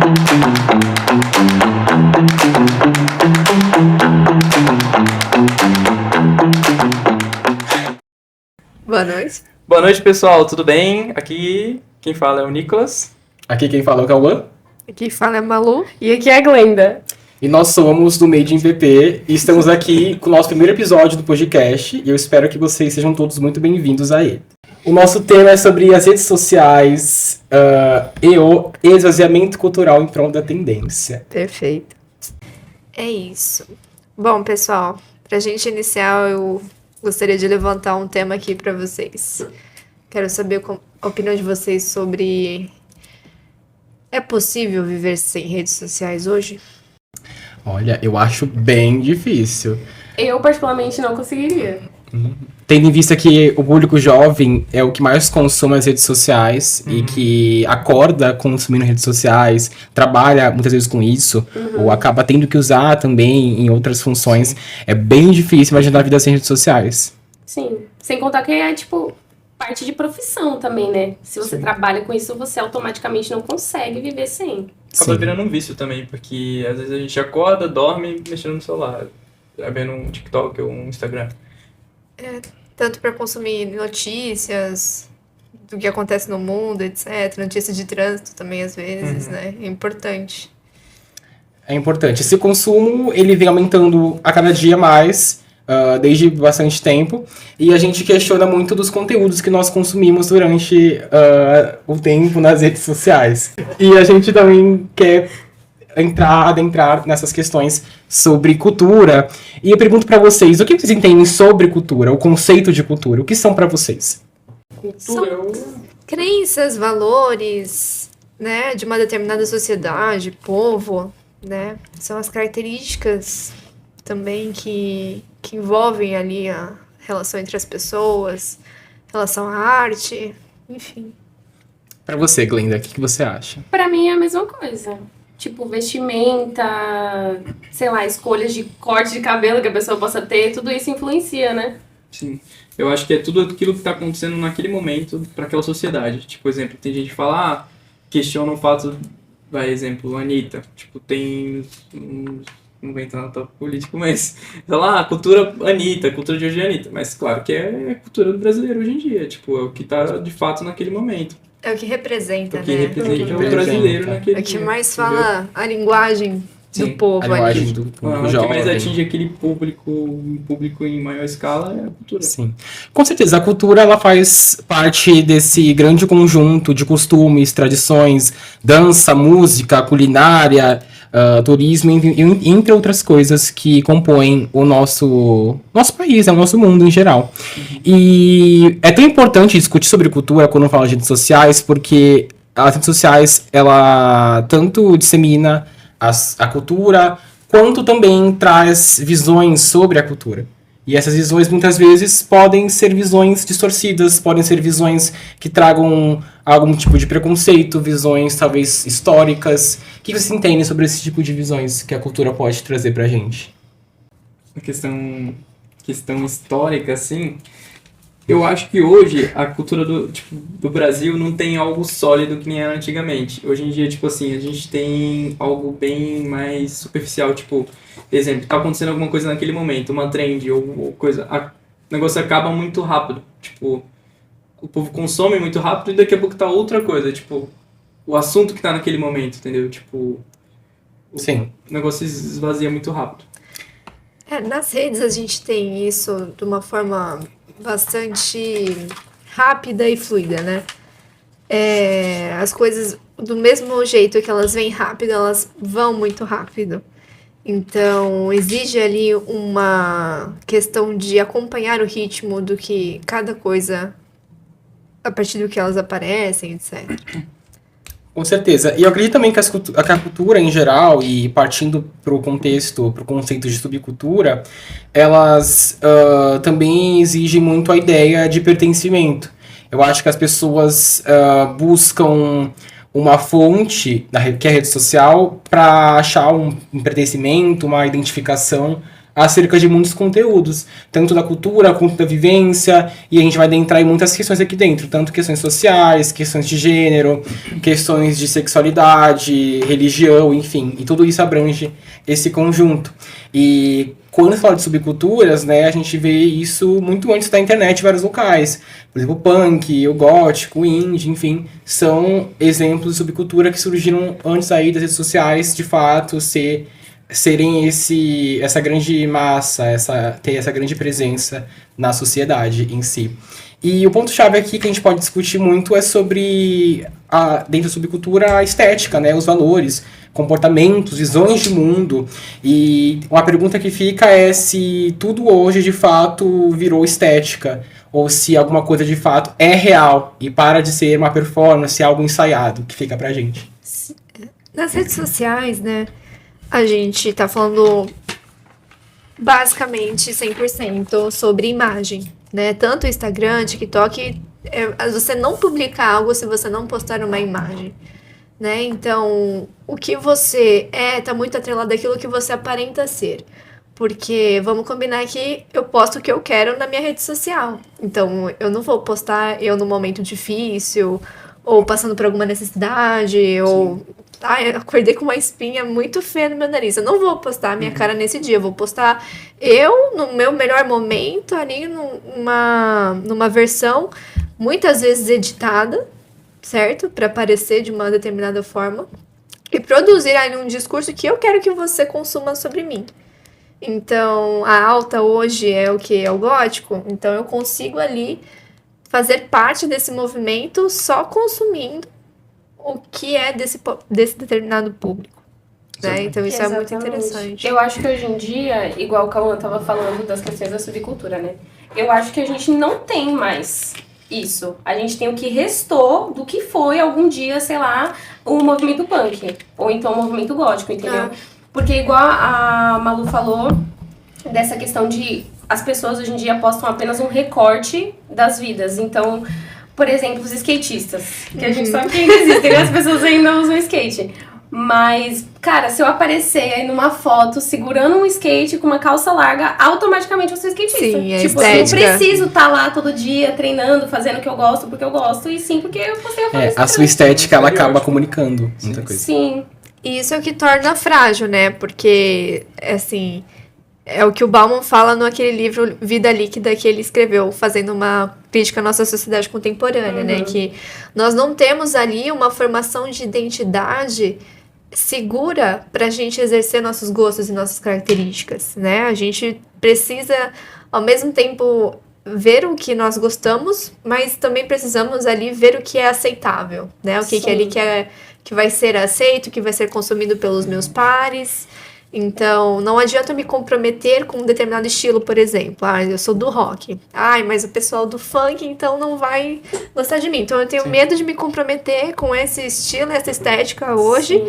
Boa noite. Boa noite, pessoal. Tudo bem? Aqui quem fala é o Nicolas. Aqui quem fala é o Cauã. Aqui fala é a Malu. E aqui é a Glenda. E nós somos do Made in VP e estamos aqui com o nosso primeiro episódio do podcast e eu espero que vocês sejam todos muito bem-vindos a ele. O nosso tema é sobre as redes sociais e o esvaziamento cultural em prol da tendência. Perfeito. É isso. Bom, pessoal, pra gente iniciar, eu gostaria de levantar um tema aqui pra vocês. Quero saber a opinião de vocês sobre... É possível viver sem redes sociais hoje? Olha, eu acho bem difícil. Eu, particularmente, não conseguiria. Tendo em vista que o público jovem é o que mais consome as redes sociais e que acorda consumindo redes sociais, trabalha muitas vezes com isso, ou acaba tendo que usar também em outras funções, é bem difícil imaginar a vida sem redes sociais. Sim. Sem contar que é, parte de profissão também, né? Se você trabalha com isso, você automaticamente não consegue viver sem. Acaba Sim. virando um vício também, porque às vezes a gente acorda, dorme mexendo no celular, vendo um TikTok ou um Instagram. Tanto para consumir notícias do que acontece no mundo, etc. Notícias de trânsito também, às vezes, né? É importante. É importante. Esse consumo, ele vem aumentando a cada dia mais, desde bastante tempo, e a gente questiona muito dos conteúdos que nós consumimos durante o tempo nas redes sociais. E a gente também quer adentrar nessas questões sobre cultura. E eu pergunto pra vocês, o que vocês entendem sobre cultura, o conceito de cultura? O que são pra vocês? Cultura Crenças, valores, né? De uma determinada sociedade, povo, né? São as características também que envolvem ali a relação entre as pessoas, relação à arte, enfim. Pra você, Glenda, o que você acha? Pra mim é a mesma coisa. Vestimenta, sei lá, escolhas de corte de cabelo que a pessoa possa ter, tudo isso influencia, né? Sim. Eu acho que é tudo aquilo que tá acontecendo naquele momento para aquela sociedade. Tipo, exemplo, tem gente que fala, questiona o fato, exemplo, Anitta. Tem não vou entrar no tópico político, mas sei lá, cultura Anitta, cultura de hoje é Anitta. Mas claro que é a cultura do brasileiro hoje em dia, é o que tá de fato naquele momento. É o que representa, O que né? representa o brasileiro naquele É o que dia, mais entendeu? fala a linguagem do Sim, povo A linguagem ali. do O público que mais jovem. atinge aquele público em maior escala é a cultura. Sim. Com certeza, a cultura ela faz parte desse grande conjunto de costumes, tradições, dança, música, culinária, turismo, entre outras coisas que compõem o nosso país, o nosso mundo em geral. E é tão importante discutir sobre cultura quando fala de redes sociais, porque as redes sociais, ela tanto dissemina a cultura, quanto também traz visões sobre a cultura. E essas visões, muitas vezes, podem ser visões distorcidas, podem ser visões que tragam algum tipo de preconceito, visões, talvez, históricas. O que vocês entendem sobre esse tipo de visões que a cultura pode trazer pra gente? A questão histórica, assim, eu acho que hoje a cultura do Brasil não tem algo sólido que nem era antigamente. Hoje em dia, a gente tem algo bem mais superficial, exemplo, tá acontecendo alguma coisa naquele momento, uma trend ou coisa, o negócio acaba muito rápido, o povo consome muito rápido e daqui a pouco tá outra coisa, o assunto que tá naquele momento, entendeu? Sim. O negócio esvazia muito rápido. Nas redes a gente tem isso de uma forma bastante rápida e fluida, né? As coisas, do mesmo jeito que elas vêm rápido, elas vão muito rápido. Então, exige ali uma questão de acompanhar o ritmo do que cada coisa, a partir do que elas aparecem, etc. Com certeza. E eu acredito também que a cultura em geral, e partindo pro conceito de subcultura, elas também exigem muito a ideia de pertencimento. Eu acho que as pessoas buscam uma fonte, que é a rede social, para achar um pertencimento, uma identificação acerca de muitos conteúdos, tanto da cultura quanto da vivência, e a gente vai adentrar em muitas questões aqui dentro, tanto questões sociais, questões de gênero, questões de sexualidade, religião, enfim, e tudo isso abrange esse conjunto. E quando se fala de subculturas, né, a gente vê isso muito antes da internet em vários locais. Por exemplo, o punk, o gótico, o indie, enfim, são exemplos de subcultura que surgiram antes aí das redes sociais, de fato, serem essa grande massa, ter essa grande presença na sociedade em si. E o ponto-chave aqui que a gente pode discutir muito é sobre, dentro da subcultura, a estética, né, os valores, comportamentos, visões de mundo. E uma pergunta que fica é se tudo hoje, de fato, virou estética, ou se alguma coisa, de fato, é real e para de ser uma performance, algo ensaiado, que fica pra gente. Nas redes sociais, né, a gente tá falando basicamente 100% sobre imagem, né? Tanto o Instagram, TikTok, você não publica algo se você não postar uma imagem, né? Então, o que você tá muito atrelado àquilo que você aparenta ser. Porque, vamos combinar que eu posto o que eu quero na minha rede social. Então, eu não vou postar eu num momento difícil, ou passando por alguma necessidade, ou... eu acordei com uma espinha muito feia no meu nariz. Eu não vou postar a minha cara nesse dia. Eu vou postar eu no meu melhor momento, ali numa versão, muitas vezes editada, certo? Para aparecer de uma determinada forma. E produzir aí um discurso que eu quero que você consuma sobre mim. Então, a alta hoje é o que? É o gótico. Então, eu consigo ali fazer parte desse movimento só consumindo o que é desse determinado público, né? Então isso é muito interessante. Eu acho que hoje em dia, igual o Cauã estava falando das questões da subcultura, né? Eu acho que a gente não tem mais isso. A gente tem o que restou do que foi algum dia, sei lá, o movimento punk, ou então o movimento gótico, entendeu? Porque igual a Malu falou, dessa questão de as pessoas hoje em dia postam apenas um recorte das vidas. Então, por exemplo, os skatistas, que a gente sabe que ainda existem, as pessoas ainda usam skate. Mas, cara, se eu aparecer aí numa foto segurando um skate com uma calça larga, automaticamente eu sou skatista. Sim, tipo, eu não preciso estar lá todo dia treinando, fazendo o que eu gosto, porque eu gosto, e sim porque eu postei a foto. A sua estética, ela acaba comunicando muita coisa. Sim. E isso é o que torna frágil, né? Porque, assim... É o que o Bauman fala naquele livro Vida Líquida que ele escreveu, fazendo uma crítica à nossa sociedade contemporânea, né? Que nós não temos ali uma formação de identidade segura para a gente exercer nossos gostos e nossas características, né? A gente precisa, ao mesmo tempo, ver o que nós gostamos, mas também precisamos ali ver o que é aceitável, né? O que é ali que vai ser aceito, que vai ser consumido pelos meus pares. Então, não adianta me comprometer com um determinado estilo, por exemplo. Eu sou do rock. Mas o pessoal do funk, então, não vai gostar de mim. Então, eu tenho medo de me comprometer com esse estilo, essa estética hoje,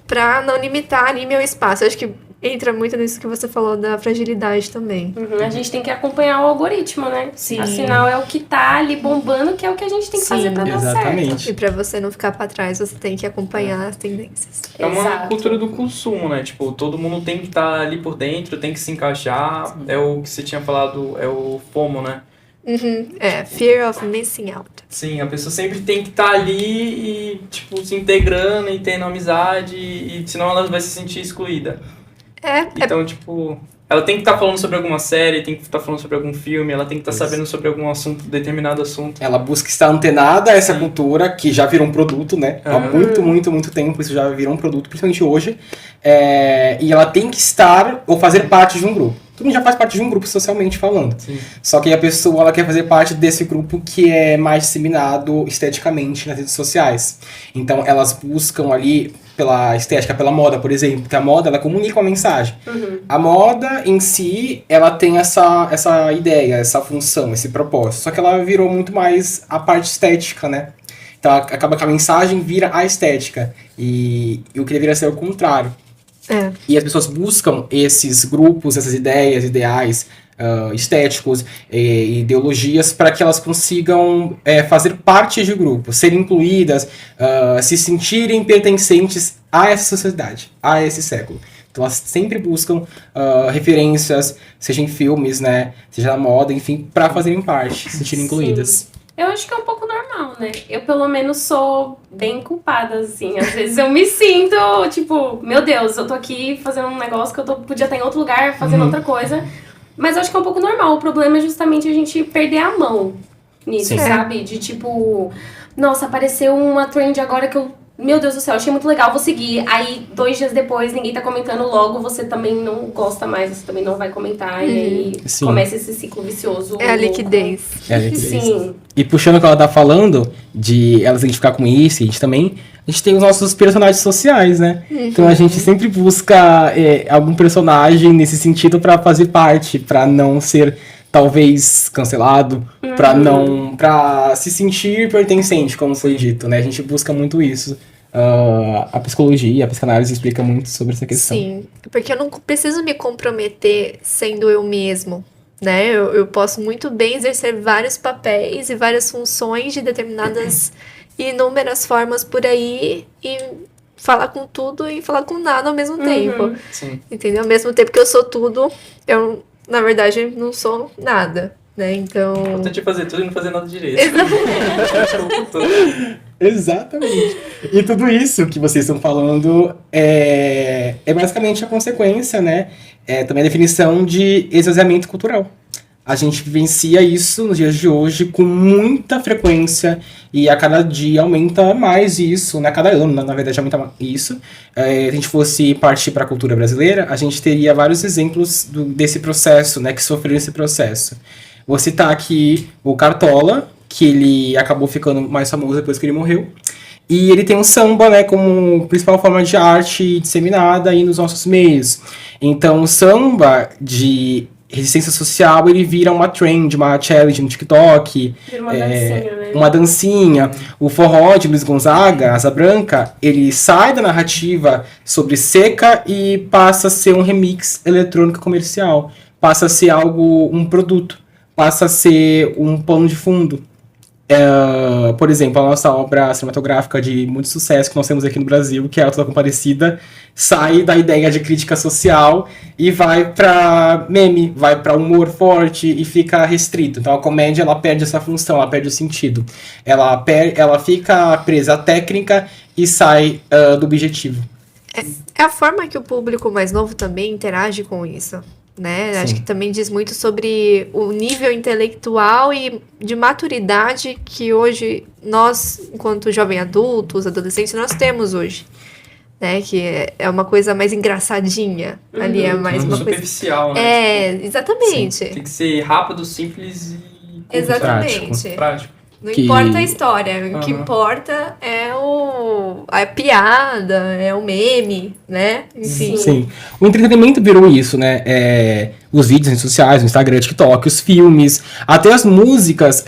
pra não limitar ali meu espaço. Eu acho que entra muito nisso que você falou da fragilidade também. A gente tem que acompanhar o algoritmo, né? Sim. Afinal, é o que tá ali bombando, que é o que a gente tem que fazer pra dar certo. E pra você não ficar pra trás, você tem que acompanhar as tendências. É uma cultura do consumo, né? Tipo, todo mundo tem que estar ali por dentro, tem que se encaixar. Sim. É o que você tinha falado, é o FOMO, né? Fear of missing out. Sim, a pessoa sempre tem que estar ali e, tipo, se integrando e tendo amizade, e senão ela vai se sentir excluída. Então, tipo, ela tem que estar falando sobre alguma série, tem que estar falando sobre algum filme, ela tem que estar sabendo sobre algum assunto, determinado assunto. Ela busca estar antenada a essa cultura, que já virou um produto, né? Há muito tempo isso já virou um produto, principalmente hoje. E ela tem que estar ou fazer parte de um grupo. Todo mundo já faz parte de um grupo socialmente falando. Sim. Só que a pessoa ela quer fazer parte desse grupo que é mais disseminado esteticamente nas redes sociais. Então elas buscam ali pela estética, pela moda, por exemplo, porque a moda ela comunica uma mensagem. A moda em si, ela tem essa ideia, essa função, esse propósito. Só que ela virou muito mais a parte estética, né? Então acaba que a mensagem vira a estética. E o que deveria ser o contrário. E as pessoas buscam esses grupos, essas ideias, ideais estéticos, ideologias, para que elas consigam fazer parte de grupo, serem incluídas, se sentirem pertencentes a essa sociedade, a esse século. Então elas sempre buscam referências, seja em filmes, né? Seja na moda, enfim, pra fazerem parte, se sentirem incluídas. Eu acho que é um pouco normal, né? Eu, pelo menos, sou bem culpada, assim. Às vezes eu me sinto, tipo, meu Deus, eu tô aqui fazendo um negócio que podia estar em outro lugar, fazendo outra coisa. Mas eu acho que é um pouco normal. O problema é justamente a gente perder a mão nisso, Sim. sabe? De tipo, nossa, apareceu uma trend agora que eu... Meu Deus do céu, achei muito legal, vou seguir. Aí, 2 dias depois, ninguém tá comentando, logo você também não gosta mais, você também não vai comentar. E aí Sim. começa esse ciclo vicioso. É a louco. liquidez. É a liquidez. Sim. E puxando o que ela tá falando, de ela se identificar com isso, a gente tem os nossos personagens sociais, né? Então a gente sempre busca algum personagem nesse sentido pra fazer parte, pra não ser talvez cancelado, pra se sentir pertencente, como foi dito, né? A gente busca muito isso. A psicologia, a psicanálise explica muito sobre essa questão. Sim, porque eu não preciso me comprometer sendo eu mesmo, né? Eu posso muito bem exercer vários papéis e várias funções de determinadas inúmeras formas por aí e falar com tudo e falar com nada ao mesmo tempo. Sim. Entendeu? Ao mesmo tempo que eu sou tudo, eu, na verdade, não sou nada, né? Então... O importante é fazer tudo e não fazer nada direito. Exatamente. E tudo isso que vocês estão falando é basicamente a consequência, né? É também a definição de esvaziamento cultural. A gente vivencia isso nos dias de hoje com muita frequência e a cada dia aumenta mais isso, né? A cada ano, na verdade, aumenta isso. Se a gente fosse partir para a cultura brasileira, a gente teria vários exemplos desse processo, né? Que sofreu esse processo. Vou citar aqui o Cartola, que ele acabou ficando mais famoso depois que ele morreu. E ele tem um samba, né, como principal forma de arte disseminada aí nos nossos meios. Então, o samba de resistência social, ele vira uma trend, uma challenge no TikTok. Vira uma dancinha, né? Uma dancinha. O forró de Luiz Gonzaga, Asa Branca, ele sai da narrativa sobre seca e passa a ser um remix eletrônico comercial. Passa a ser algo, um produto. Passa a ser um pano de fundo. Por exemplo, a nossa obra cinematográfica de muito sucesso que nós temos aqui no Brasil, que é a Auto da Compadecida, sai da ideia de crítica social e vai pra meme, vai pra humor forte e fica restrito. Então a comédia, ela perde essa função, ela perde o sentido. Ela fica presa à técnica e sai do objetivo. É a forma que o público mais novo também interage com isso, né? Sim. Acho que também diz muito sobre o nível intelectual e de maturidade que hoje nós, enquanto jovem adultos, adolescentes, nós temos hoje, né? Que é uma coisa mais engraçadinha, ali é mais uma coisa... Superficial, né? Exatamente. Tem que ser rápido, simples e Exatamente. prático. Não Que- importa a história, o que Aham. importa é a piada, é o meme, né? Enfim. Sim. O entretenimento virou isso, né? Os vídeos nas redes sociais, no Instagram, TikTok, os filmes, até as músicas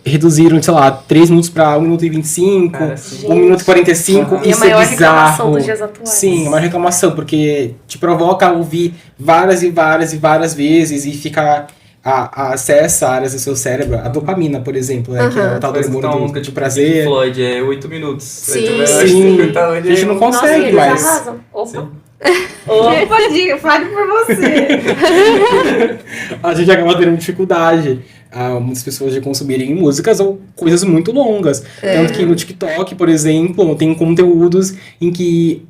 reduziram, sei lá, 3 minutos pra 1 minuto e 25, Cara, sim. 1 minuto e 45, Aham. E a isso é maior reclamação bizarro. dos dias atuais. Sim, é uma reclamação, porque te provoca a ouvir várias e várias e várias vezes e fica... acessa áreas do seu cérebro, a dopamina, por exemplo, né? Que é o tal do Vai escutar uma hormônio música do de prazer. Floyd, é 8 minutos. Sim. Aí tu vai Sim. escutar A gente não Nossa, consegue eles mais. arrasam. Opa. Sim. Opa, diga, fale por você. A gente acaba tendo dificuldade, muitas pessoas, de consumirem músicas ou coisas muito longas. Tanto que no TikTok, por exemplo, tem conteúdos em que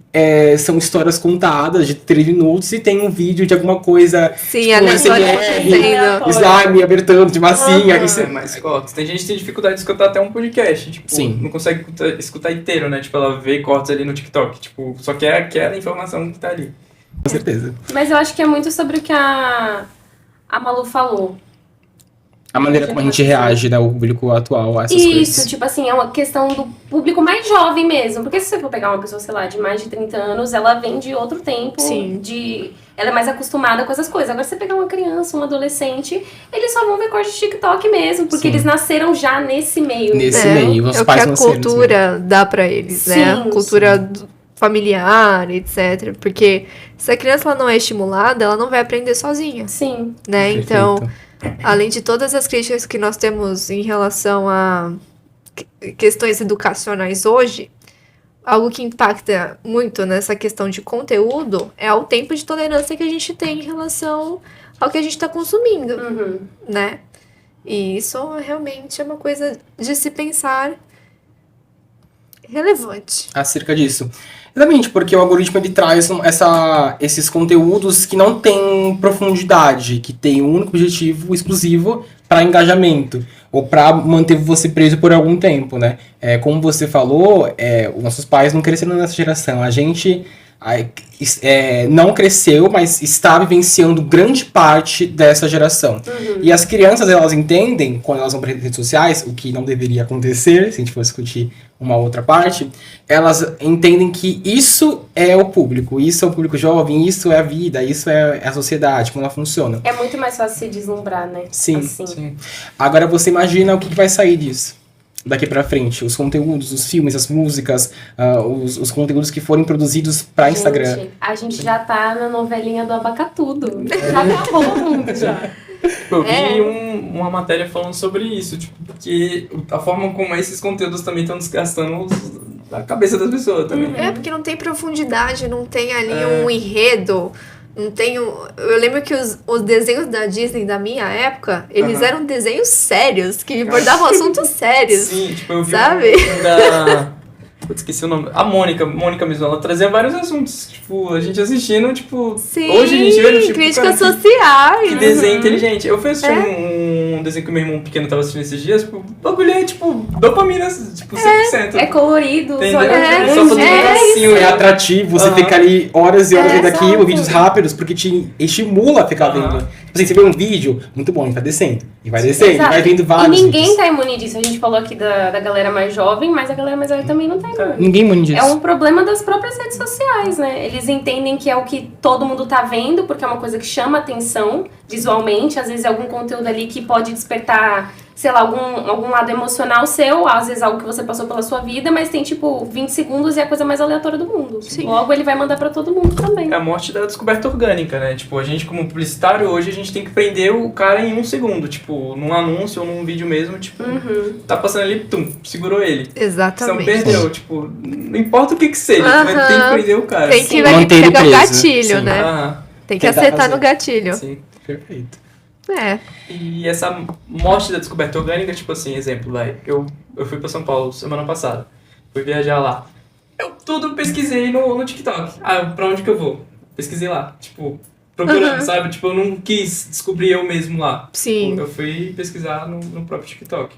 são histórias contadas de 3 minutos e tem um vídeo de alguma coisa, Sim, tipo, aleatório SMR, acontecendo. slime apertando de massinha. Aham. Isso é Mais cortes. Tem gente que tem dificuldade de escutar até um podcast. Tipo, Sim. não consegue escutar inteiro, né? Tipo, ela vê cortes ali no TikTok. Tipo, só quer aquela informação que tá ali. com certeza. Mas eu acho que é muito sobre o que a Malu falou. A maneira como a gente reage, né, o público atual a essas Isso, coisas. tipo assim, é uma questão do público mais jovem mesmo. Porque se você for pegar uma pessoa, sei lá, de mais de 30 anos, ela vem de outro tempo. Sim. Ela é mais acostumada com essas coisas. Agora, se você pegar uma criança, um adolescente, eles só vão ver corte de TikTok mesmo. Porque Sim. eles nasceram já nesse meio. Nesse meio, os é o que pais a nasceram nesse cultura dá pra eles, né? Sim, A cultura familiar, etc. Porque se a criança ela não é estimulada, ela não vai aprender sozinha, Sim. né? Perfeito. Então, além de todas as críticas que nós temos em relação a questões educacionais hoje, algo que impacta muito nessa questão de conteúdo é o tempo de tolerância que a gente tem em relação ao que a gente está consumindo, né? E isso realmente é uma coisa de se pensar relevante. Acerca disso. Exatamente, porque o algoritmo ele traz esses conteúdos que não têm profundidade, que tem um único objetivo exclusivo para engajamento, ou para manter você preso por algum tempo, né? Como você falou, os nossos pais não cresceram nessa geração. A gente não cresceu, mas está vivenciando grande parte dessa geração. E as crianças, elas entendem, quando elas vão para redes sociais, o que não deveria acontecer, se a gente for discutir uma outra parte, elas entendem que isso é o público jovem, isso é a vida, isso é a sociedade, como ela funciona. É muito mais fácil se deslumbrar, né? Sim, assim. sim. Agora você imagina o que vai sair disso daqui pra frente, os conteúdos, os filmes, as músicas, os conteúdos que forem produzidos pra Instagram. A gente já tá na novelinha do Abacatudo. Já acabou o mundo, já. Eu vi uma matéria falando sobre isso, tipo, porque a forma como esses conteúdos também estão desgastando a cabeça das pessoas também. Porque não tem profundidade, não tem ali um enredo, não tem Eu lembro que os desenhos da Disney da minha época, eles eram desenhos sérios, que abordavam assuntos sérios. Sim, tipo, eu vi sabe? Putz, esqueci o nome. A Mônica mesmo, ela trazia vários assuntos. Tipo, a gente assistindo, tipo. Sim, hoje a gente vê, tipo, críticas cara, sociais. que desenho inteligente. Eu fui assistir um desenho que o meu irmão pequeno tava assistindo esses dias, tipo, o bagulho é, tipo, dopamina, tipo, 100%. É colorido, entendeu? olha, Só fazendo um negocinho. É atrativo, você fica ali horas e horas vendo aquilo, exato. vídeos rápidos, porque te estimula a ficar vendo. Tipo assim, você vê um vídeo, muito bom, a gente vai descendo. E vai descendo, e Exato. vai vendo vários E ninguém vídeos. tá imune disso. A gente falou aqui da galera mais jovem, mas a galera mais velha também não tá imune. Ninguém imune disso. É um problema das próprias redes sociais, né? Eles entendem que é o que todo mundo tá vendo, porque é uma coisa que chama atenção visualmente. Às vezes é algum conteúdo ali que pode despertar, sei lá, algum lado emocional seu, às vezes algo que você passou pela sua vida, mas tem tipo 20 segundos e é a coisa mais aleatória do mundo. Sim. Logo ele vai mandar pra todo mundo também. É a morte da descoberta orgânica, né? Tipo, a gente como publicitário hoje, a gente tem que prender o cara em 1 segundo. Tipo, num anúncio ou num vídeo mesmo, tipo, tá passando ali, segurou ele. Exatamente. Você não perdeu, tipo, não importa o que seja, tu vai ter que prender o cara. Tem que Manter ele pegar o preso. gatilho, Sim. né? Tem que Tentar acertar fazer. no gatilho. Sim. Perfeito. E essa morte da descoberta orgânica, tipo assim, exemplo, vai. Eu fui pra São Paulo semana passada. Fui viajar lá. Eu tudo pesquisei no TikTok. Pra onde que eu vou? Pesquisei lá. Tipo, procurando, sabe? Tipo, eu não quis descobrir eu mesmo lá. Sim. Eu fui pesquisar no próprio TikTok.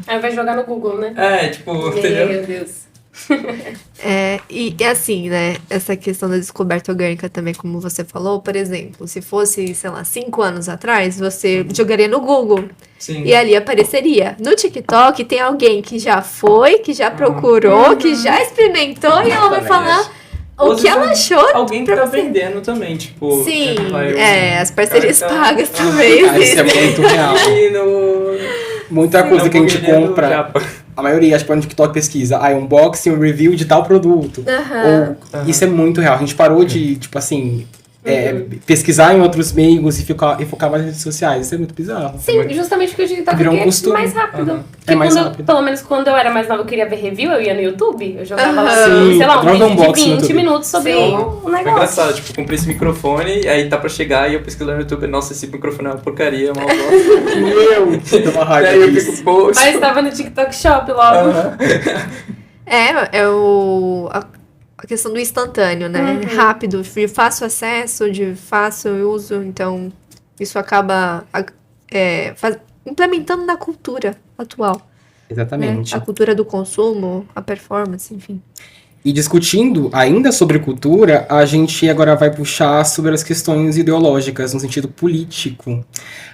Aí vai jogar no Google, né? Entendeu? Meu Deus. E assim, né, essa questão da descoberta orgânica também, como você falou, por exemplo, se fosse, sei lá, 5 anos atrás, você jogaria no Google Sim. e ali apareceria. No TikTok tem alguém que já foi, que já procurou, que já experimentou e ela vai falar o que ela achou. Alguém que pra tá você. vendendo também, tipo... Sim, vai, as parcerias cara, pagas também Isso é existem. muito real. E no... Muita coisa que a gente hamburgueria do compra, Japa. a maioria, tipo, no TikTok pesquisa, unboxing, review de tal produto. Ou, isso é muito real. A gente parou de, tipo assim, pesquisar em outros meios e focar mais nas redes sociais. Isso é muito bizarro. Sim, justamente porque o TikTok Virou um é costume. mais rápido. É mais quando rápido. Pelo menos quando eu era mais nova, eu queria ver review, eu ia no YouTube, eu jogava lá, Sim, sei lá, um adorava vídeo de unboxing no 20 YouTube. minutos sobre Sim. um Foi negócio. engraçado, tipo, comprei esse microfone, aí tá pra chegar e eu pesquiso lá no YouTube, nossa, esse microfone é uma porcaria, uma bosta. Meu, você dá uma raiva Daí eu disso. fico, poxa. Mas tava no TikTok Shop logo. A questão do instantâneo, né? Rápido, de fácil acesso, de fácil uso. Então, isso acaba implementando na cultura atual. Exatamente. A cultura do consumo, a performance, enfim. E discutindo ainda sobre cultura, a gente agora vai puxar sobre as questões ideológicas, no sentido político.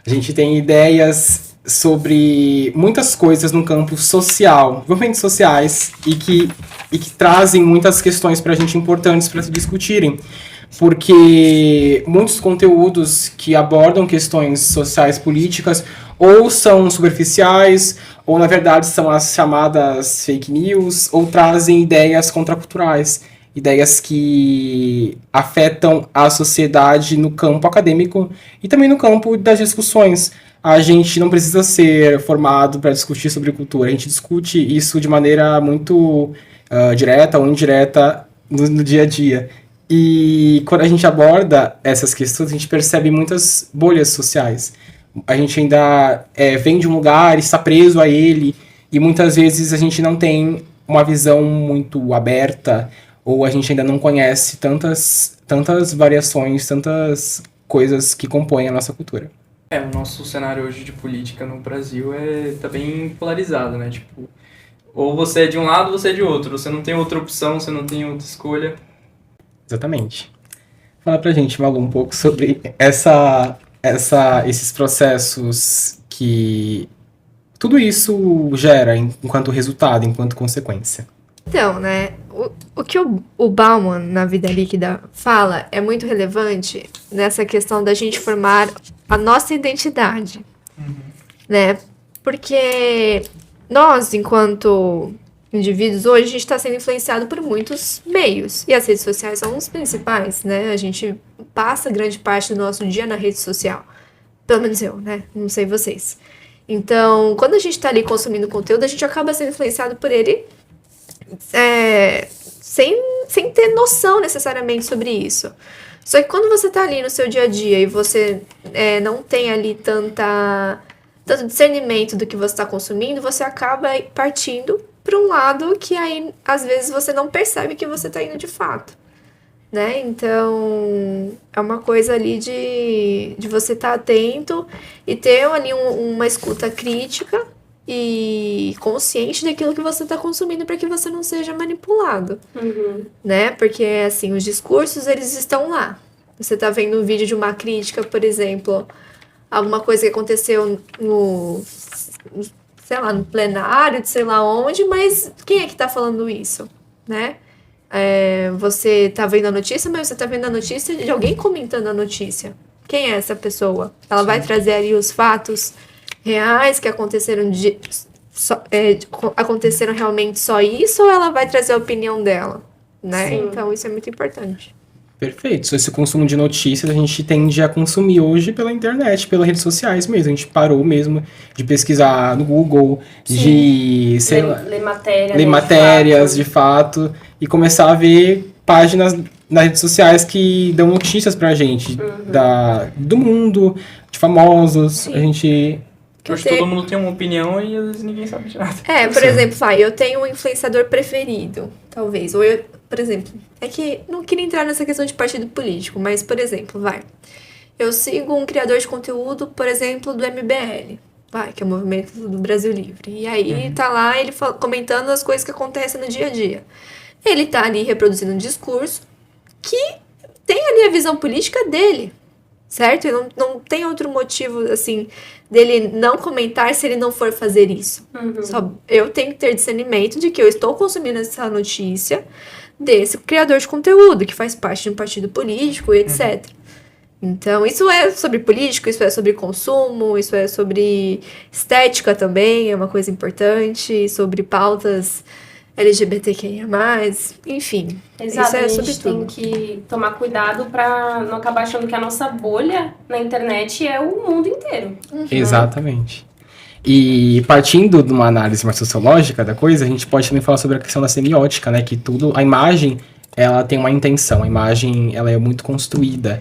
A gente tem ideias sobre muitas coisas no campo social, movimentos sociais, e que trazem muitas questões para a gente importantes para se discutirem. Porque muitos conteúdos que abordam questões sociais políticas ou são superficiais, ou na verdade são as chamadas fake news, ou trazem ideias contraculturais, ideias que afetam a sociedade no campo acadêmico e também no campo das discussões. A gente não precisa ser formado para discutir sobre cultura, a gente discute isso de maneira muito direta ou indireta no dia a dia. E quando a gente aborda essas questões, a gente percebe muitas bolhas sociais. A gente ainda vem de um lugar, está preso a ele, e muitas vezes a gente não tem uma visão muito aberta, ou a gente ainda não conhece tantas variações, tantas coisas que compõem a nossa cultura. O nosso cenário hoje de política no Brasil tá bem polarizado, né? Tipo, ou você é de um lado ou você é de outro. Você não tem outra opção, você não tem outra escolha. Exatamente. Fala pra gente, Malu, um pouco sobre esses processos que tudo isso gera enquanto resultado, enquanto consequência. Então, né, o que o Bauman, na Vida Líquida, fala é muito relevante nessa questão da gente formar a nossa identidade, né? Porque nós, enquanto indivíduos, hoje a gente está sendo influenciado por muitos meios, e as redes sociais são os principais, né? A gente passa grande parte do nosso dia na rede social, pelo menos eu, né? Não sei vocês. Então, quando a gente está ali consumindo conteúdo, a gente acaba sendo influenciado por ele sem ter noção necessariamente sobre isso. Só que quando você tá ali no seu dia a dia e você não tem ali tanto discernimento do que você está consumindo, você acaba partindo para um lado que aí, às vezes, você não percebe que você tá indo de fato, né? Então, é uma coisa ali de você estar atento e ter ali uma escuta crítica e consciente daquilo que você está consumindo para que você não seja manipulado, né? Porque, assim, os discursos, eles estão lá. Você tá vendo um vídeo de uma crítica, por exemplo, alguma coisa que aconteceu sei lá, no plenário, de sei lá onde, mas quem é que tá falando isso, né? Você tá vendo a notícia, mas você tá vendo a notícia de alguém comentando a notícia. Quem é essa pessoa? Ela vai trazer ali os fatos reais que aconteceram aconteceram realmente só isso, ou ela vai trazer a opinião dela, né? Sim. Então isso é muito importante. Perfeito. Esse consumo de notícias a gente tende a consumir hoje pela internet, pelas redes sociais mesmo. A gente parou mesmo de pesquisar no Google, de ler matérias de fato, e começar a ver páginas nas redes sociais que dão notícias pra gente do mundo, de famosos. Sim. A gente... Acho que todo mundo tem uma opinião e às vezes ninguém sabe de nada. Por exemplo, eu tenho um influenciador preferido, talvez. Ou eu, por exemplo, é que não queria entrar nessa questão de partido político, mas, por exemplo, eu sigo um criador de conteúdo, por exemplo, do MBL, que é o Movimento do Brasil Livre. E aí tá lá ele comentando as coisas que acontecem no dia a dia. Ele tá ali reproduzindo um discurso que tem ali a visão política dele, certo? E não tem outro motivo, assim, dele não comentar se ele não for fazer isso. Só eu tenho que ter discernimento de que eu estou consumindo essa notícia desse criador de conteúdo, que faz parte de um partido político, etc. Então, isso é sobre política, isso é sobre consumo, isso é sobre estética também, é uma coisa importante, sobre pautas LGBTQIA+, enfim. Exato, isso é a sobre gente tem tudo. que tomar cuidado pra não acabar achando que a nossa bolha na internet é o mundo inteiro. Exatamente. E partindo de uma análise mais sociológica da coisa, a gente pode também falar sobre a questão da semiótica, né? Que a imagem, ela tem uma intenção, a imagem, ela é muito construída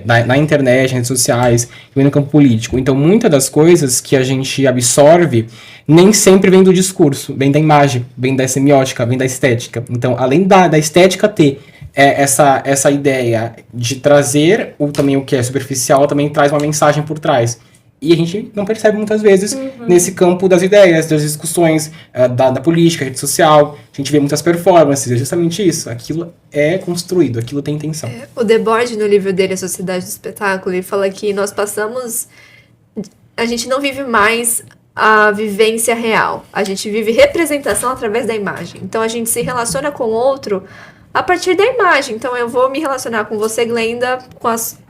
na internet, nas redes sociais, e no campo político. Então, muitas das coisas que a gente absorve nem sempre vem do discurso, vem da imagem, vem da semiótica, vem da estética. Então, além da estética ter essa ideia de trazer também o que é superficial, também traz uma mensagem por trás. E a gente não percebe muitas vezes nesse campo das ideias, das discussões da política, rede social. A gente vê muitas performances, é justamente isso. Aquilo é construído, aquilo tem intenção. O Debord, no livro dele, A Sociedade do Espetáculo, ele fala que a gente não vive mais a vivência real. A gente vive representação através da imagem. Então, a gente se relaciona com o outro a partir da imagem. Então, eu vou me relacionar com você, Glenda,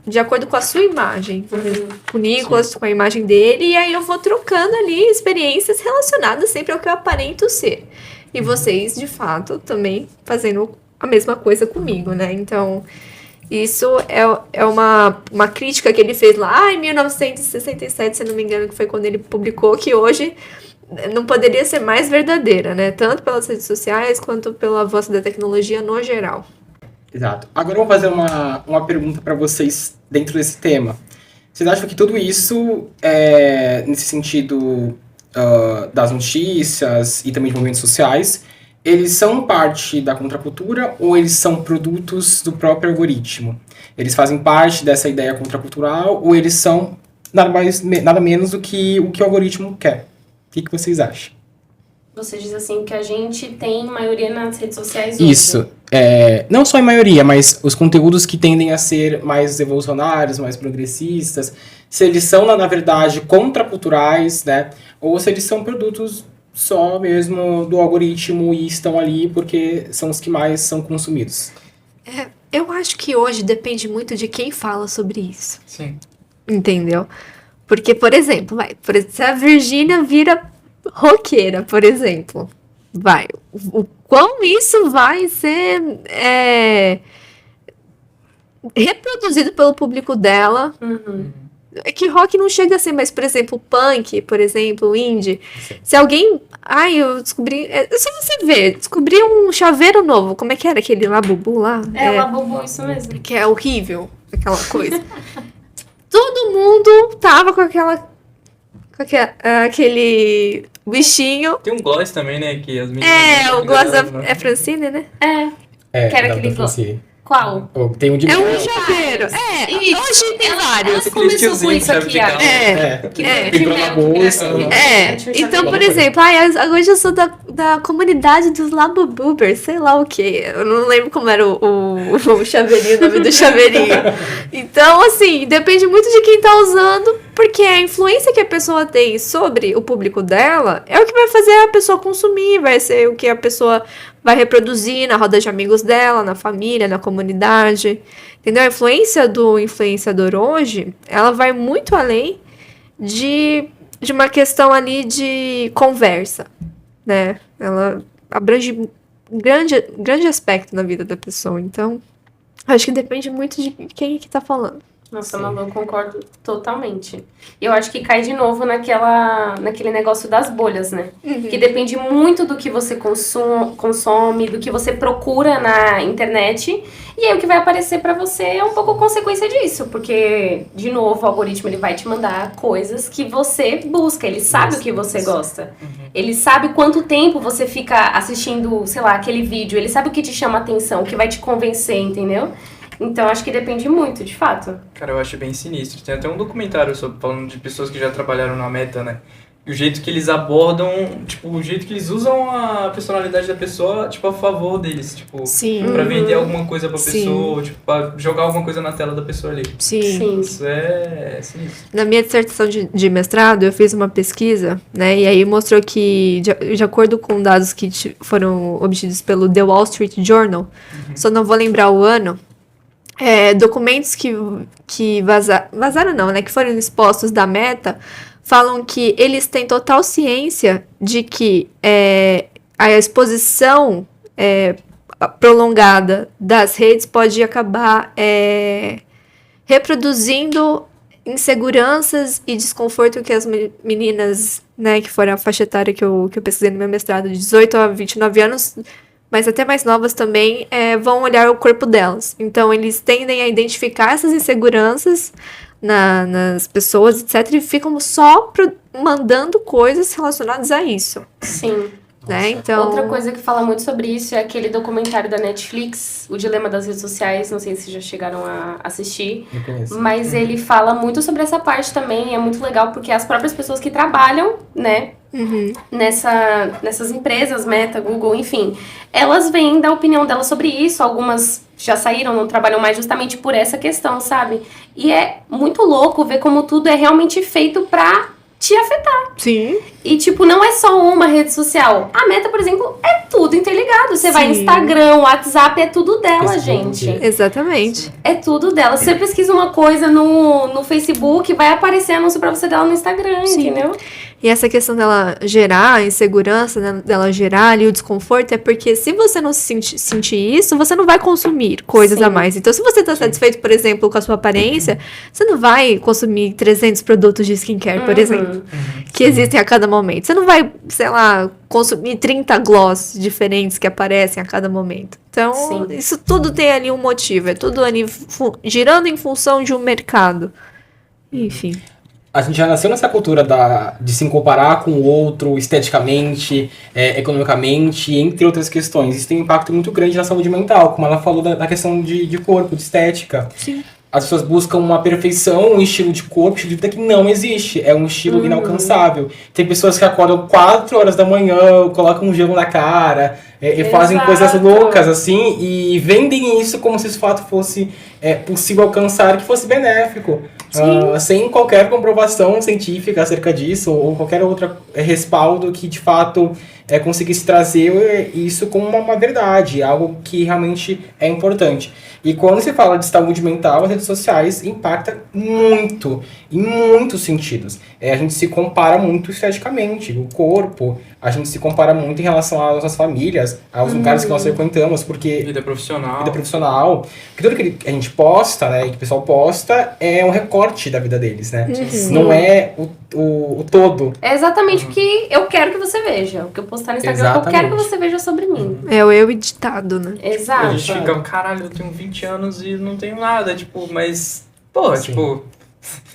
de acordo com a sua imagem. Com o Nicolas, com a imagem dele. E aí, eu vou trocando ali experiências relacionadas sempre ao que eu aparento ser. E vocês, de fato, também fazendo a mesma coisa comigo, né? Então, Isso é uma crítica que ele fez lá em 1967, se não me engano, que foi quando ele publicou, que hoje não poderia ser mais verdadeira, né? Tanto pelas redes sociais quanto pelo avanço da tecnologia no geral. Exato. Agora eu vou fazer uma pergunta para vocês dentro desse tema. Vocês acham que tudo isso, nesse sentido das notícias e também de movimentos sociais, eles são parte da contracultura ou eles são produtos do próprio algoritmo? Eles fazem parte dessa ideia contracultural ou eles são nada menos do que o algoritmo quer? O que vocês acham? Você diz assim que a gente tem maioria nas redes sociais hoje. Isso. Não só em maioria, mas os conteúdos que tendem a ser mais evolucionários, mais progressistas, se eles são, na verdade, contraculturais, né? Ou se eles são produtos só mesmo do algoritmo e estão ali porque são os que mais são consumidos. Eu acho que hoje depende muito de quem fala sobre isso. Sim. Entendeu? Porque, por exemplo, se a Virgínia vira roqueira, por exemplo, o quão isso vai ser reproduzido pelo público dela. Uhum. É que rock não chega a ser, mas, por exemplo, punk, por exemplo, indie. Sim. Se alguém... eu descobri... É só você ver. Descobri um chaveiro novo. Como é que era aquele Labubu lá? Labubu, isso mesmo. Que é horrível, aquela coisa. Todo mundo tava com aquele bichinho. Tem um gloss também, né? Que as meninas O gloss é Francine, né? Quero aquele gloss. Qual? Tem um de É um chaveiro. Hoje tem vários. Ela começou com isso aqui, pendurou na bolsa. Então, por exemplo, hoje eu sou da comunidade dos Labububers, sei lá o que. Eu não lembro como era o chaveirinho, o nome do chaveirinho. Então, assim, depende muito de quem tá usando, porque a influência que a pessoa tem sobre o público dela é o que vai fazer a pessoa consumir, vai ser o que a pessoa vai reproduzir na roda de amigos dela, na família, na comunidade. Entendeu? A influência do influenciador hoje, ela vai muito além de uma questão ali de conversa, né? Ela abrange um grande aspecto na vida da pessoa. Então, acho que depende muito de quem é que tá falando. Nossa, Malu, eu concordo totalmente. Eu acho que cai de novo naquele negócio das bolhas, né? Que depende muito do que você consome, do que você procura na internet. E aí o que vai aparecer pra você é um pouco consequência disso. Porque, de novo, o algoritmo ele vai te mandar coisas que você busca. Ele sabe o que você gosta. Ele sabe quanto tempo você fica assistindo, sei lá, aquele vídeo. Ele sabe o que te chama a atenção, o que vai te convencer, entendeu? Então, acho que depende muito, de fato. Cara, eu acho bem sinistro. Tem até um documentário falando de pessoas que já trabalharam na Meta, né? E o jeito que eles abordam, tipo, o jeito que eles usam a personalidade da pessoa, tipo, a favor deles. Tipo, Sim. pra vender alguma coisa pra Sim. pessoa, tipo, pra jogar alguma coisa na tela da pessoa ali. Sim. Isso é sinistro. Na minha dissertação de mestrado, eu fiz uma pesquisa, né? E aí mostrou que, de acordo com dados que foram obtidos pelo The Wall Street Journal, só não vou lembrar o ano, documentos que vazaram não, né? Que foram expostos da Meta, falam que eles têm total ciência de que a exposição prolongada das redes pode acabar reproduzindo inseguranças e desconforto que as meninas, né, que foram a faixa etária que eu pesquisei no meu mestrado, de 18 a 29 anos, mas até mais novas também, vão olhar o corpo delas. Então, eles tendem a identificar essas inseguranças nas pessoas, etc., e ficam só mandando coisas relacionadas a isso. Sim. Né? Então... Outra coisa que fala muito sobre isso é aquele documentário da Netflix, O Dilema das Redes Sociais, não sei se já chegaram a assistir, mas ele fala muito sobre essa parte também, é muito legal porque as próprias pessoas que trabalham, né, nessas empresas, Meta, Google, enfim, elas vêm dar a opinião delas sobre isso, algumas já saíram, não trabalham mais justamente por essa questão, sabe? E é muito louco ver como tudo é realmente feito pra te afetar. Sim. E, tipo, não é só uma rede social. A Meta, por exemplo, é tudo interligado. Você vai Instagram, WhatsApp, é tudo dela, Facebook. gente. Exatamente. É tudo dela. Se você pesquisa uma coisa no Facebook, vai aparecer anúncio pra você dela no Instagram, entendeu? E essa questão dela gerar a insegurança, né, dela gerar ali o desconforto, é porque se você não sentir isso, você não vai consumir coisas Sim. a mais. Então, se você tá satisfeito, por exemplo, com a sua aparência, você não vai consumir 300 produtos de skincare, por exemplo, que existem a cada momento. Você não vai, sei lá, consumir 30 gloss diferentes que aparecem a cada momento. Então, Sim. isso tudo tem ali um motivo. É tudo ali girando em função de um mercado. Enfim. A gente já nasceu nessa cultura de se comparar com o outro esteticamente, economicamente, entre outras questões. Isso tem um impacto muito grande na saúde mental, como ela falou da questão de corpo, de estética. Sim. As pessoas buscam uma perfeição, um estilo de corpo, um estilo de vida que não existe. É um estilo inalcançável. Tem pessoas que acordam 4 horas da manhã, colocam um gelo na cara, e fazem Exato. coisas loucas, assim, e vendem isso como se esse fato fosse possível alcançar, que fosse benéfico. Sem qualquer comprovação científica acerca disso, ou qualquer outro respaldo que, de fato, conseguisse trazer isso como uma verdade, algo que realmente é importante. E quando se fala de saúde mental, as redes sociais impactam muito, em muitos sentidos. A gente se compara muito esteticamente, o corpo, a gente se compara muito em relação às nossas famílias, aos lugares que nós frequentamos, porque... Vida profissional. Porque tudo que a gente posta, né, e que o pessoal posta, é um recorte da vida deles, né? Não é o todo. É exatamente o que eu quero que você veja. O que eu postar no Instagram, eu quero que você veja sobre mim. É o eu editado, né? Exato. A gente fica, caralho, eu tenho 20 anos e não tenho nada, tipo, mas... Pô, Sim. tipo...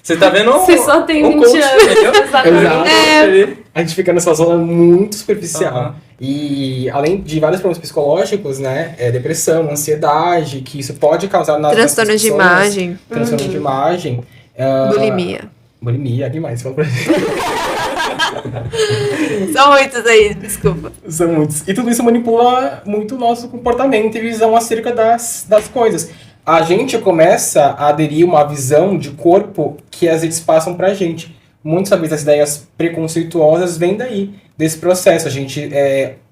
Você tá vendo Você só tem 20 coach, anos. entendeu? Exatamente. A gente fica nessa zona muito superficial. E além de vários problemas psicológicos, né? Depressão, ansiedade, que isso pode causar nas Transtorno de pessoas. imagem. Transtorno de imagem. Bulimia. Bulimia, que mais? Fala pra gente. São muitos aí, desculpa. São muitos. E tudo isso manipula muito o nosso comportamento e visão acerca das coisas. A gente começa a aderir uma visão de corpo que as redes passam pra gente. Muitas vezes as ideias preconceituosas vêm daí, desse processo. A gente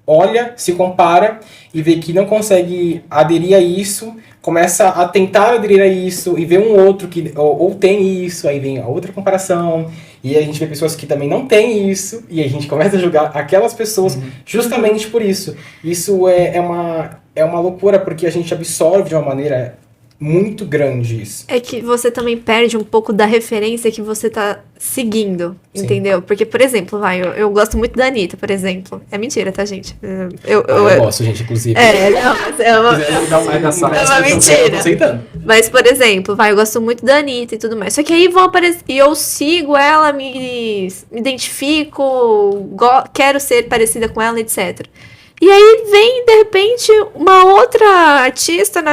olha, se compara e vê que não consegue aderir a isso, começa a tentar aderir a isso e vê um outro que ou tem isso, aí vem a outra comparação, e a gente vê pessoas que também não têm isso, e a gente começa a julgar aquelas pessoas justamente por isso. Isso é uma loucura, porque a gente absorve de uma maneira muito grande isso. É que você também perde um pouco da referência que você tá seguindo, Sim. entendeu? Porque, por exemplo, eu gosto muito da Anitta, por exemplo. É mentira, tá, gente? Eu gosto, gente, inclusive. não, mas é uma mentira. Mas, por exemplo, eu gosto muito da Anitta e tudo mais. Só que aí vão aparecer, e eu sigo ela, me identifico, quero ser parecida com ela, etc. E aí vem, de repente, uma outra artista no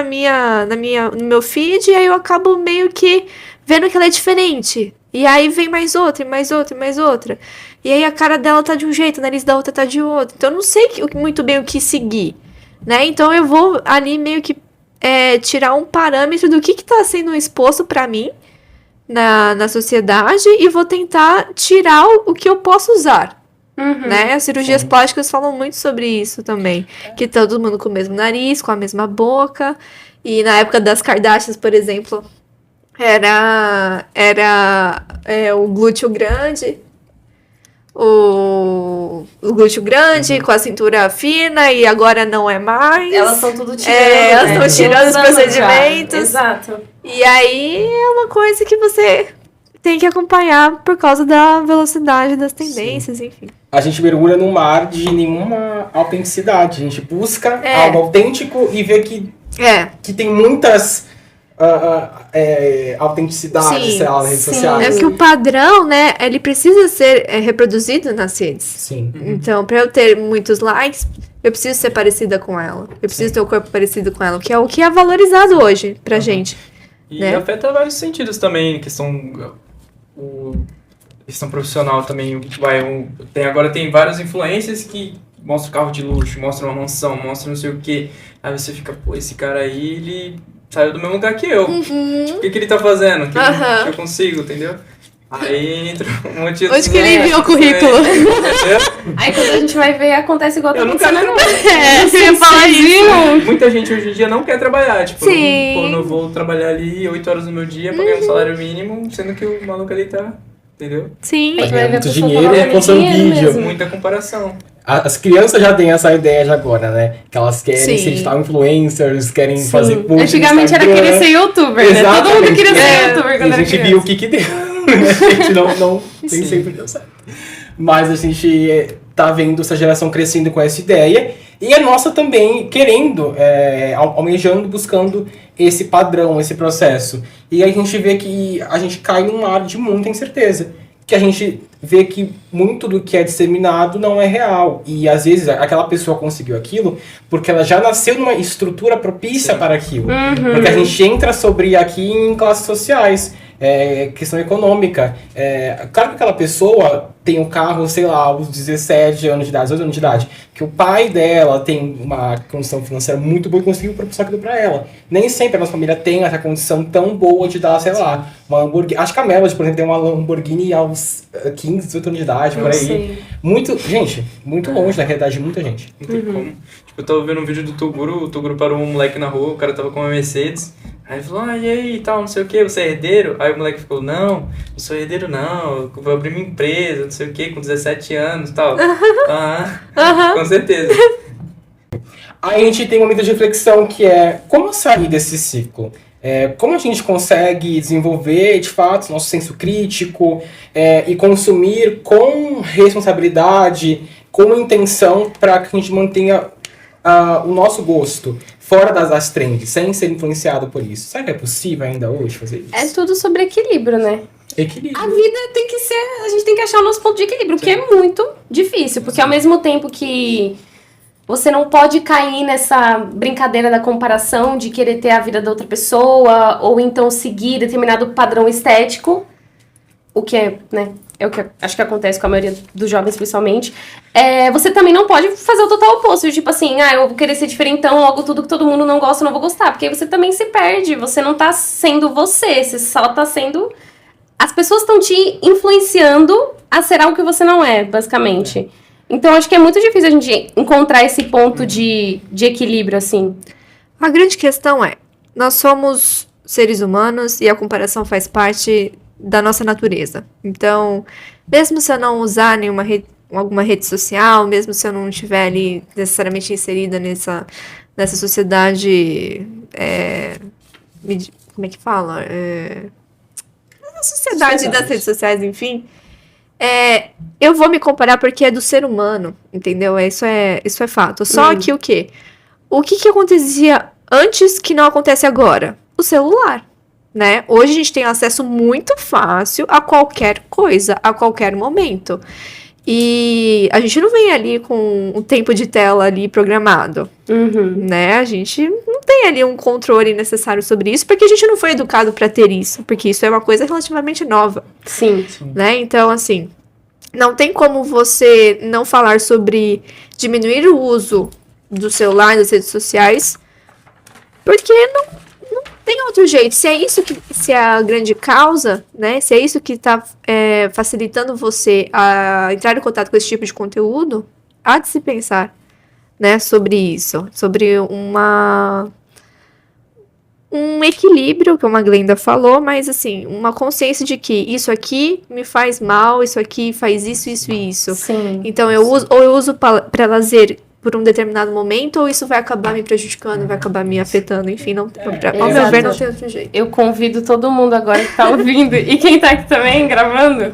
meu feed, e aí eu acabo meio que vendo que ela é diferente. E aí vem mais outra, e mais outra, e mais outra. E aí a cara dela tá de um jeito, o nariz da outra tá de outro. Então eu não sei muito bem o que seguir, né? Então eu vou ali meio que tirar um parâmetro do que tá sendo exposto pra mim na sociedade e vou tentar tirar o que eu posso usar. Né? As cirurgias plásticas falam muito sobre isso também. Que todo mundo com o mesmo nariz, com a mesma boca. E na época das Kardashians, por exemplo, era o glúteo grande. O glúteo grande com a cintura fina e agora não é mais. Elas estão tudo tirando. Elas estão tirando os procedimentos. Exato. E aí é uma coisa que você tem que acompanhar por causa da velocidade das tendências, enfim. A gente mergulha num mar de nenhuma autenticidade. A gente busca algo autêntico e vê que tem muitas autenticidades, sei lá, nas redes sociais. É que o padrão, né, ele precisa ser reproduzido nas redes. Sim. Então, pra eu ter muitos likes, eu preciso ser parecida com ela. Eu preciso ter o corpo parecido com ela, que é o que é valorizado hoje pra gente. E né? afeta vários sentidos também, questão profissional também. Agora tem vários influencers que mostram carro de luxo, mostram uma mansão, mostram não sei o que. Aí você fica, pô, esse cara aí, ele saiu do mesmo lugar que eu. Tipo, o que ele tá fazendo? O que eu consigo, entendeu? Aí entra um monte de... Onde que ele enviou o currículo? Aí quando a gente vai ver, acontece igual Eu nunca lembro. Você fala isso. Muita gente hoje em dia não quer trabalhar. Tipo, Sim. eu não vou trabalhar ali 8 horas do meu dia pra ganhar um salário mínimo, sendo que o maluco ali tá entendeu? Sim. Vai Aí ganhar vai ver a muito pessoa dinheiro e colocando postar um dinheiro vídeo. mesmo. Muita comparação. As crianças já têm essa ideia de agora, né? Que elas querem Sim. ser digital influencers, querem Sim. fazer post no Antigamente era Instagram. querer ser youtuber, né? Todo mundo Exatamente. queria ser É. youtuber E quando a era gente criança. viu o que deu. A gente não nem Sim. sempre deu certo. Mas a gente tá vendo essa geração crescendo com essa ideia. E a nossa também querendo, almejando, buscando esse padrão, esse processo. E aí a gente vê que a gente cai num mar de muita incerteza. Que a gente vê que muito do que é disseminado não é real. E às vezes aquela pessoa conseguiu aquilo porque ela já nasceu numa estrutura propícia Sim. para aquilo. Uhum. Porque a gente entra sobre aqui em classes sociais, questão econômica. Claro que aquela pessoa tem um carro, sei lá, aos 17 anos de idade, 18 anos de idade, que o pai dela tem uma condição financeira muito boa e conseguiu propulsar aquilo pra ela. Nem sempre a nossa família tem essa condição tão boa de dar, sei lá, uma Lamborghini. Acho que a Melody, por exemplo, tem uma Lamborghini aos 15, 18 anos de idade, por Não aí. sei. Gente, muito longe da realidade de muita gente. Não tem como. Tipo, eu tava vendo um vídeo do Toguro, o Toguro parou um moleque na rua, o cara tava com uma Mercedes. Aí ele falou, e aí e tal, não sei o que, você é herdeiro? Aí o moleque ficou, não sou herdeiro não, eu vou abrir minha empresa, não sei o que, com 17 anos e tal. Com certeza. Aí a gente tem um momento de reflexão que é como sair desse ciclo? Como a gente consegue desenvolver, de fato, nosso senso crítico e consumir com responsabilidade, com intenção, para que a gente mantenha o nosso gosto fora das trends, sem ser influenciado por isso. Será que é possível ainda hoje fazer isso? É tudo sobre equilíbrio, né? Equilíbrio. A vida tem que ser... A gente tem que achar o nosso ponto de equilíbrio, que é muito difícil. Porque ao mesmo tempo que você não pode cair nessa brincadeira da comparação, de querer ter a vida da outra pessoa, ou então seguir determinado padrão estético, o que é, né? É o que acho que acontece com a maioria dos jovens, principalmente. Você também não pode fazer o total oposto. Tipo assim, eu vou querer ser diferentão, logo tudo que todo mundo não gosta, eu não vou gostar. Porque aí você também se perde. Você não tá sendo você só tá sendo... As pessoas estão te influenciando a ser algo que você não é, basicamente. Então, acho que é muito difícil a gente encontrar esse ponto de equilíbrio, assim. A grande questão é, nós somos seres humanos e a comparação faz parte da nossa natureza. Então, mesmo se eu não usar alguma rede social, mesmo se eu não estiver ali necessariamente inserida nessa sociedade, como é que fala? Na sociedade das redes sociais, enfim, eu vou me comparar porque é do ser humano, entendeu? Isso é fato. Só que o quê? O que acontecia antes que não acontece agora? O celular. Né? Hoje a gente tem acesso muito fácil a qualquer coisa, a qualquer momento. E a gente não vem ali com um tempo de tela ali programado, né? A gente não tem ali um controle necessário sobre isso, porque a gente não foi educado para ter isso, porque isso é uma coisa relativamente nova. Sim. Né? Então, assim, não tem como você não falar sobre diminuir o uso do celular, das redes sociais, porque não tem outro jeito. Se é a grande causa, né? Se é isso que está facilitando você a entrar em contato com esse tipo de conteúdo, há de se pensar, né? Sobre isso. Sobre um equilíbrio, como a Glenda falou, mas assim, uma consciência de que isso aqui me faz mal, isso aqui faz isso, isso e isso. Sim. Então eu uso para lazer por um determinado momento, ou isso vai acabar me prejudicando, vai acabar me afetando, enfim, ao meu ver, não tem outro jeito. Eu convido todo mundo agora que tá ouvindo e quem tá aqui também gravando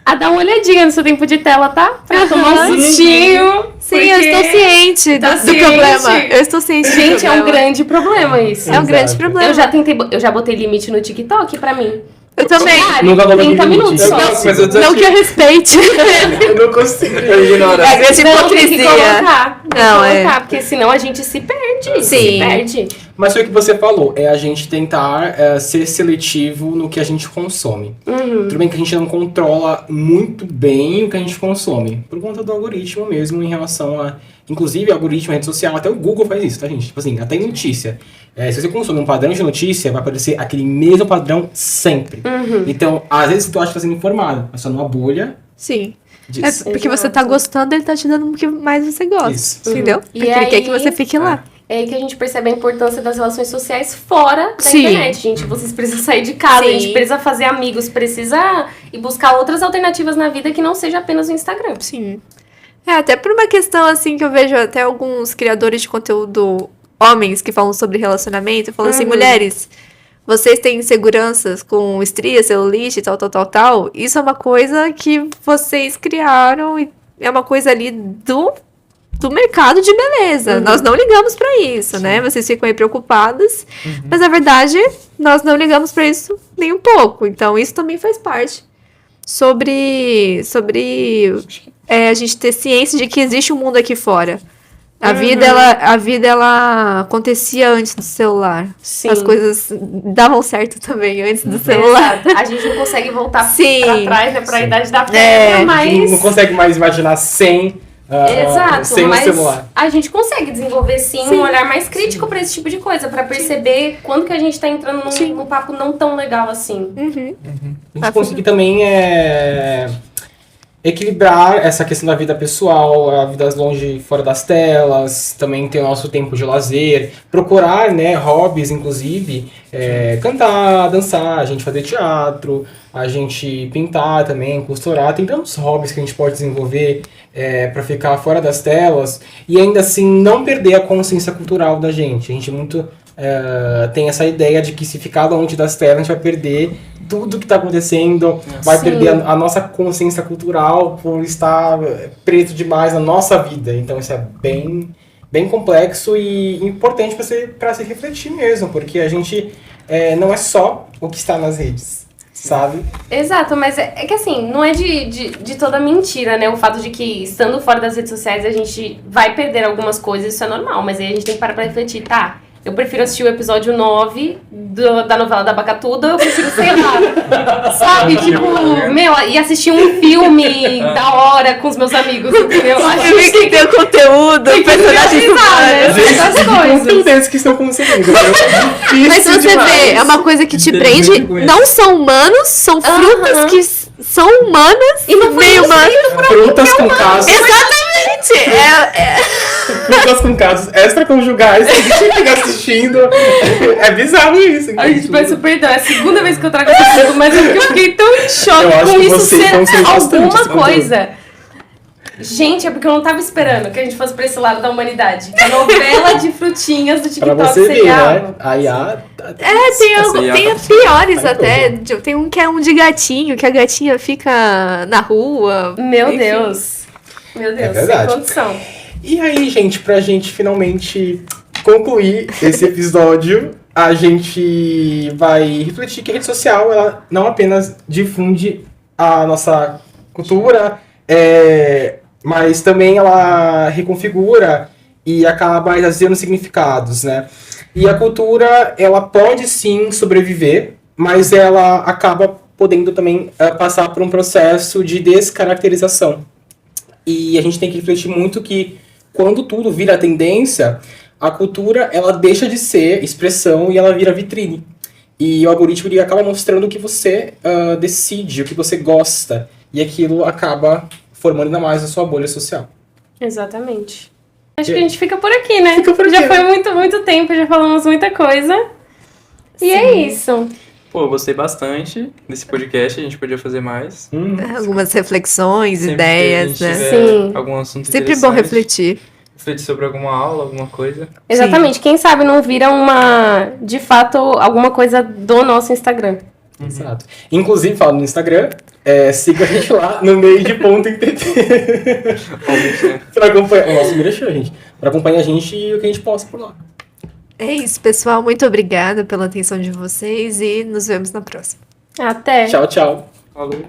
a dar uma olhadinha no seu tempo de tela, tá? Pra tomar um sustinho. Sim, eu estou ciente do problema. Eu estou ciente. Gente, é um grande problema isso. É um grande problema. Eu já botei limite no TikTok pra mim. Eu também. Nunca coloquei 30 limite. minutos Eu só. gosto, mas eu Não desafio. que eu respeite. Eu não consigo. Eu ignoro. É grande Não, tem que hipocrisia. colocar. Tem que Não, colocar, porque senão a gente se perde. Sim. Se perde. Mas foi o que você falou, é a gente tentar ser seletivo no que a gente consome. Tudo bem que a gente não controla muito bem o que a gente consome, por conta do algoritmo mesmo, em relação a... Inclusive, algoritmo, rede social, até o Google faz isso, tá, gente? Tipo assim, até em notícia. Se você consome um padrão de notícia, vai aparecer aquele mesmo padrão sempre. Então, às vezes, tu acha que tá sendo informado, mas só numa bolha Sim. disso. É porque você tá gostando, ele tá te dando o que mais você gosta. Isso. Entendeu? E Porque ele quer aí- que você fique lá. É aí que a gente percebe a importância das relações sociais fora da Sim. internet, gente. Vocês precisam sair de casa, a Sim. gente precisa fazer amigos, precisa ir buscar outras alternativas na vida que não seja apenas o Instagram. Sim. Até por uma questão, assim, que eu vejo até alguns criadores de conteúdo, homens, que falam sobre relacionamento, falam assim, mulheres, vocês têm inseguranças com estria, celulite, tal. Isso é uma coisa que vocês criaram e é uma coisa ali do mercado de beleza. Nós não ligamos pra isso, né? Vocês ficam aí preocupadas, mas na verdade, nós não ligamos pra isso nem um pouco. Então, isso também faz parte sobre a gente ter ciência de que existe um mundo aqui fora. A vida, ela acontecia antes do celular. Sim. As coisas davam certo também antes do celular. Exato. A gente não consegue voltar Sim. pra trás, né? Pra idade da pedra, É. A mas... gente não consegue mais imaginar sem Exato, sem mas o celular. a gente consegue desenvolver sim um olhar mais crítico pra esse tipo de coisa, pra perceber quando que a gente tá entrando num papo não tão legal assim. A gente conseguir também equilibrar essa questão da vida pessoal, a vida longe fora das telas, também ter o nosso tempo de lazer, procurar, né, hobbies, inclusive, cantar, dançar, a gente fazer teatro, a gente pintar também, costurar, tem tantos hobbies que a gente pode desenvolver para ficar fora das telas e ainda assim não perder a consciência cultural da gente. A gente muito tem essa ideia de que se ficar longe das telas a gente vai perder tudo que está acontecendo, vai Sim. perder a nossa consciência cultural por estar preso demais na nossa vida. Então isso é bem complexo e importante para se refletir mesmo, porque a gente não é só o que está nas redes, sabe? Exato, mas é que assim, não é de toda mentira, né? O fato de que estando fora das redes sociais a gente vai perder algumas coisas, isso é normal, mas aí a gente tem que parar pra refletir, tá? Eu prefiro assistir o episódio 9 da novela da Bacatuda, eu prefiro, sei lá, sabe? Tipo, e assistir um filme da hora com os meus amigos, entendeu? A Eu vi que tem o conteúdo, o personagem né? Essas coisas. Tem deles que estão conseguindo. Mas se você vê, é uma coisa que te prende. Não são humanos, são frutas que são humanas E não foi meio humanas. Frutas com casos. Exatamente! Frutas com casos extraconjugais que a gente fica assistindo. É bizarro isso. A gente peço perdão, é a segunda vez que eu trago esse assunto, mas é porque eu fiquei tão em Eu choque acho com que isso vocês ser vão ser bastante alguma esse conteúdo. coisa. Gente, é porque eu não tava esperando que a gente fosse pra esse lado da humanidade. A novela de frutinhas do Pra TikTok você ver, seria né? Aí Tem piores até. Tem um que é um de gatinho, que a gatinha fica na rua. Meu Enfim. Deus. Meu Deus, sem verdade. condição. E aí, gente, pra gente finalmente concluir esse episódio, a gente vai refletir que a rede social, ela não apenas difunde a nossa cultura, mas também ela reconfigura e acaba trazendo significados, né? E a cultura, ela pode sim sobreviver, mas ela acaba podendo também passar por um processo de descaracterização. E a gente tem que refletir muito que quando tudo vira tendência, a cultura ela deixa de ser expressão e ela vira vitrine. E o algoritmo ele acaba mostrando o que você decide, o que você gosta. E aquilo acaba formando ainda mais a sua bolha social. Exatamente. Acho que a gente fica por aqui, né? Fica por aqui, Já né? foi muito, muito tempo, já falamos muita coisa. E é isso. Pô, eu gostei bastante desse podcast, a gente podia fazer mais. Algumas reflexões, Sempre que a ideias, gente né? tiver Sim. algum assunto Sempre bom interessante, refletir. refletir sobre alguma aula, alguma coisa. Exatamente. Quem sabe não vira de fato, alguma coisa do nosso Instagram. Exato. Inclusive, falando no Instagram, siga a gente lá no meio de ponto .tt. Pra acompanhar o nosso merchan, gente. Pra acompanhar a gente e o que a gente posta por lá. É isso, pessoal. Muito obrigada pela atenção de vocês e nos vemos na próxima. Até! Tchau, tchau. Falou.